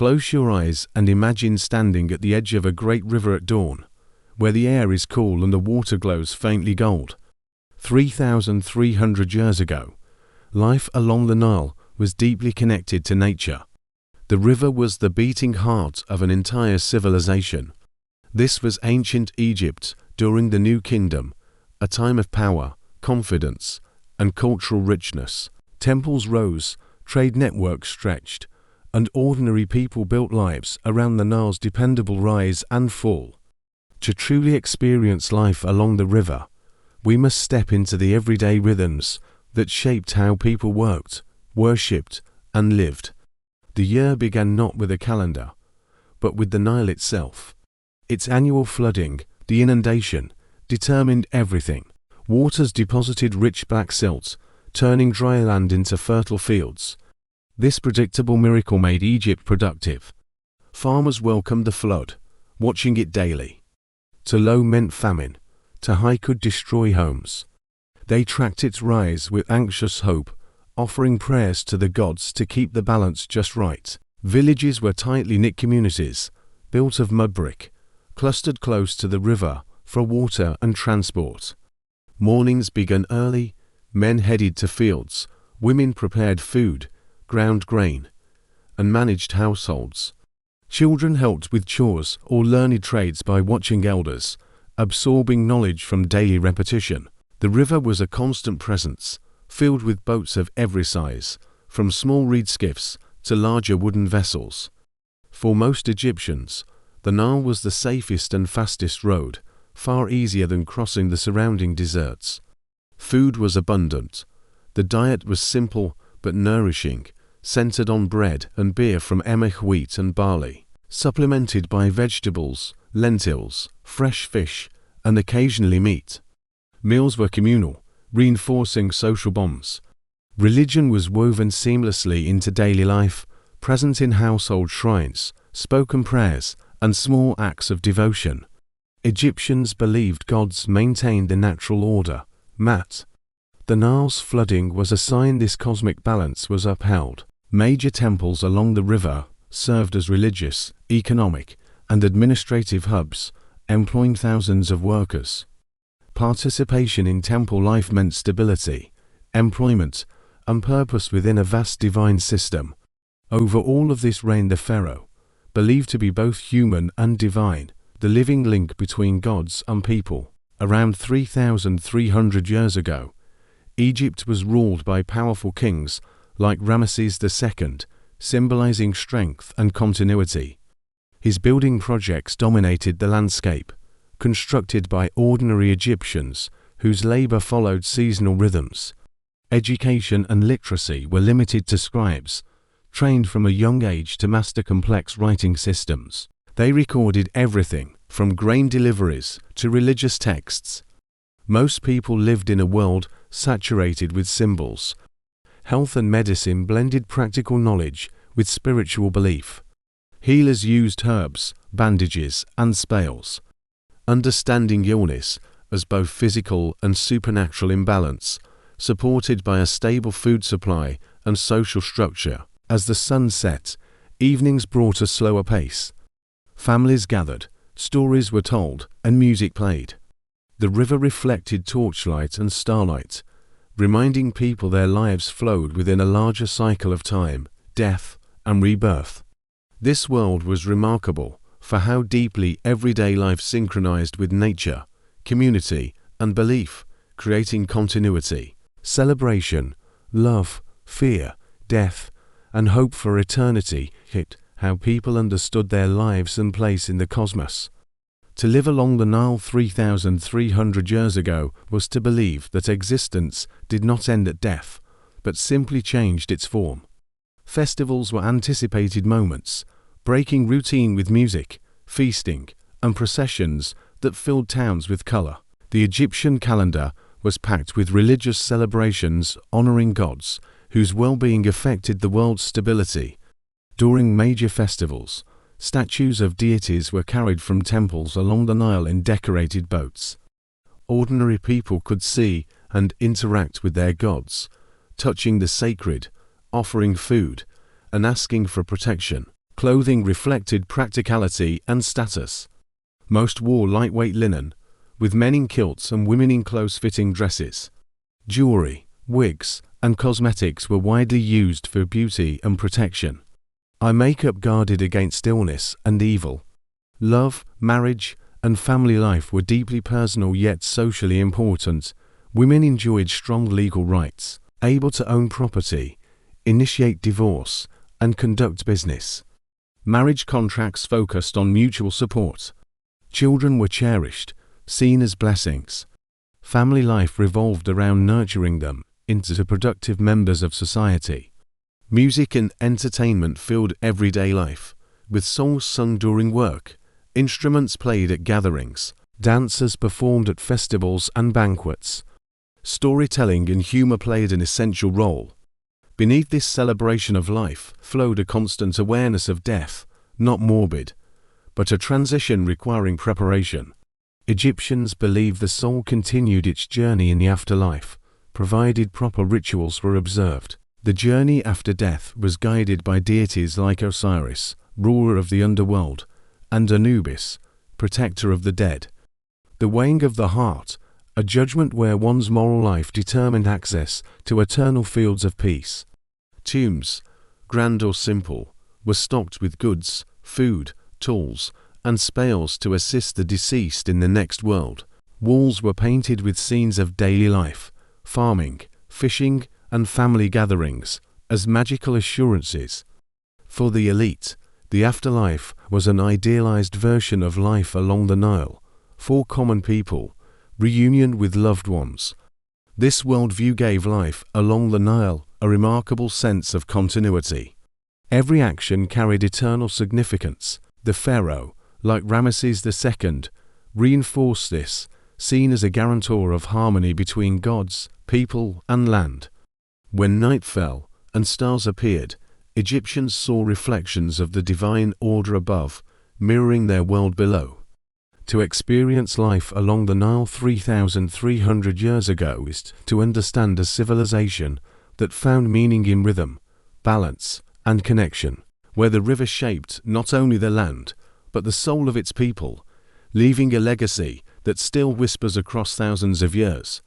Close your eyes and imagine standing at the edge of a great river at dawn, where the air is cool and the water glows faintly gold. 3,300 years ago, life along the Nile was deeply connected to nature. The river was the beating heart of an entire civilization. This was ancient Egypt during the New Kingdom, a time of power, confidence, and cultural richness. Temples rose, trade networks stretched, and ordinary people built lives around the Nile's dependable rise and fall. To truly experience life along the river, we must step into the everyday rhythms that shaped how people worked, worshipped, and lived. The year began not with a calendar, but with the Nile itself. Its annual flooding, the inundation, determined everything. Waters deposited rich black silt, turning dry land into fertile fields. This predictable miracle made Egypt productive. Farmers welcomed the flood, watching it daily. To low meant famine, to high could destroy homes. They tracked its rise with anxious hope, offering prayers to the gods to keep the balance just right. Villages were tightly knit communities, built of mudbrick, clustered close to the river for water and transport. Mornings began early, men headed to fields, women prepared food, ground grain, and managed households. Children helped with chores or learned trades by watching elders, absorbing knowledge from daily repetition. The river was a constant presence, filled with boats of every size, from small reed skiffs to larger wooden vessels. For most Egyptians, the Nile was the safest and fastest road, far easier than crossing the surrounding deserts. Food was abundant. The diet was simple but nourishing, centered on bread and beer from emech wheat and barley, supplemented by vegetables, lentils, fresh fish, and occasionally meat. Meals were communal, reinforcing social bonds. Religion was woven seamlessly into daily life, present in household shrines, spoken prayers, and small acts of devotion. Egyptians believed gods maintained the natural order, Mat. The Nile's flooding was a sign this cosmic balance was upheld. Major temples along the river served as religious, economic, and administrative hubs, employing thousands of workers. Participation in temple life meant stability, employment, and purpose within a vast divine system. Over all of this reigned the Pharaoh, believed to be both human and divine, the living link between gods and people. Around 3,300 years ago, Egypt was ruled by powerful kings like Ramesses II, symbolizing strength and continuity. His building projects dominated the landscape, constructed by ordinary Egyptians whose labor followed seasonal rhythms. Education and literacy were limited to scribes, trained from a young age to master complex writing systems. They recorded everything from grain deliveries to religious texts. Most people lived in a world saturated with symbols. Health and medicine blended practical knowledge with spiritual belief. Healers used herbs, bandages, and spells. Understanding illness as both physical and supernatural imbalance, supported by a stable food supply and social structure. As the sun set, evenings brought a slower pace. Families gathered, stories were told, and music played. The river reflected torchlight and starlight, reminding people their lives flowed within a larger cycle of time, death, and rebirth. This world was remarkable for how deeply everyday life synchronized with nature, community, and belief, creating continuity, celebration, love, fear, death, and hope for eternity hit how people understood their lives and place in the cosmos. To live along the Nile 3,300 years ago was to believe that existence did not end at death, but simply changed its form. Festivals were anticipated moments, breaking routine with music, feasting, and processions that filled towns with color. The Egyptian calendar was packed with religious celebrations honoring gods, whose well-being affected the world's stability. During major festivals, statues of deities were carried from temples along the Nile in decorated boats. Ordinary people could see and interact with their gods, touching the sacred, offering food, and asking for protection. Clothing reflected practicality and status. Most wore lightweight linen, with men in kilts and women in close-fitting dresses. Jewelry, wigs, and cosmetics were widely used for beauty and protection. Eye makeup guarded against illness and evil. Love, marriage, and family life were deeply personal yet socially important. Women enjoyed strong legal rights, able to own property, initiate divorce, and conduct business. Marriage contracts focused on mutual support. Children were cherished, seen as blessings. Family life revolved around nurturing them into productive members of society. Music and entertainment filled everyday life, with songs sung during work, instruments played at gatherings, dancers performed at festivals and banquets. Storytelling and humor played an essential role. Beneath this celebration of life flowed a constant awareness of death, not morbid, but a transition requiring preparation. Egyptians believed the soul continued its journey in the afterlife, provided proper rituals were observed. The journey after death was guided by deities like Osiris, ruler of the underworld, and Anubis, protector of the dead. The weighing of the heart, a judgment where one's moral life determined access to eternal fields of peace. Tombs, grand or simple, were stocked with goods, food, tools, and spells to assist the deceased in the next world. Walls were painted with scenes of daily life, farming, fishing, and family gatherings, as magical assurances. For the elite, the afterlife was an idealized version of life along the Nile. For common people, reunion with loved ones. This worldview gave life along the Nile a remarkable sense of continuity. Every action carried eternal significance. The pharaoh, like Ramesses II, reinforced this, seen as a guarantor of harmony between gods, people, and land. When night fell and stars appeared, Egyptians saw reflections of the divine order above, mirroring their world below. To experience life along the Nile 3,300 years ago is to understand a civilization that found meaning in rhythm, balance, and connection, where the river shaped not only the land, but the soul of its people, leaving a legacy that still whispers across thousands of years.